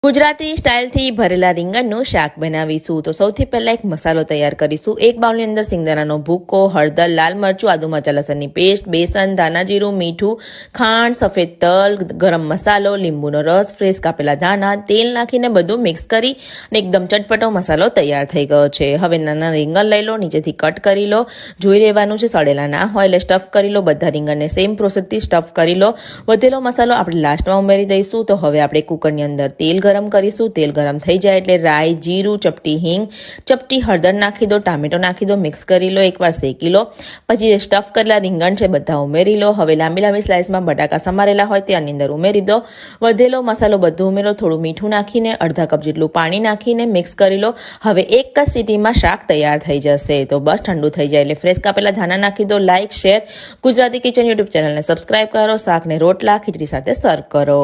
ગુજરાતી સ્ટાઇલથી ભરેલા રીંગણનું શાક બનાવીશું તો સૌથી પહેલા એક મસાલો તૈયાર કરીશું। એક બાઉલની અંદર સિંગદાણાનો ભૂકો, હળદર, લાલ મરચું, આદુ મરચાં લસણની પેસ્ટ, બેસન, ધાણા જીરું, મીઠું, ખાંડ, સફેદ તલ, ગરમ મસાલો, લીંબુનો રસ, ફ્રેશ કાપેલા ધાણા, તેલ નાખીને બધું મિક્સ કરી અને એકદમ ચટપટો મસાલો તૈયાર થઈ ગયો છે। હવે નાના રીંગણ લઈ લો, નીચેથી કટ કરી લો, જોઈ લેવાનું છે સડેલા ના હોય એટલે સ્ટફ કરી લો। બધા રીંગણને સેમ પ્રોસેસથી સ્ટફ કરી લો। વધેલો મસાલો આપણે લાસ્ટમાં ઉમેરી દઈશું। તો હવે આપણે કુકરની અંદર તેલ ગરમ કરીશું। તેલ ગરમ થઈ જાય એટલે રાઈ, જીરું, ચપટી હિંગ, ચપટી હળદર નાખી દો, ટામેટો નાખી દો, મિક્સ કરી લો, એકવાર શેકી લો। પછી જે સ્ટફ કરેલા રીંગણ છે બધા ઉમેરી લો। હવે લાંબી લાંબી સ્લાઇસમાં બટાકા સમારેલા હોય તે આની અંદર ઉમેરી દો। વધેલો મસાલો બધું ઉમેરો, થોડું મીઠું નાખીને અડધા કપ જેટલું પાણી નાખીને મિક્સ કરી લો। હવે એક જ સીટીમાં શાક તૈયાર થઈ જશે। તો બસ ઠંડુ થઈ જાય એટલે ફ્રેશ કાપેલા ધાણા નાખી દો। Like, share, Gujarati kitchen YouTube ચેનલને સબસ્ક્રાઇબ કરો। શાકને રોટલા, ખીચડી સાથે સર્વ કરો।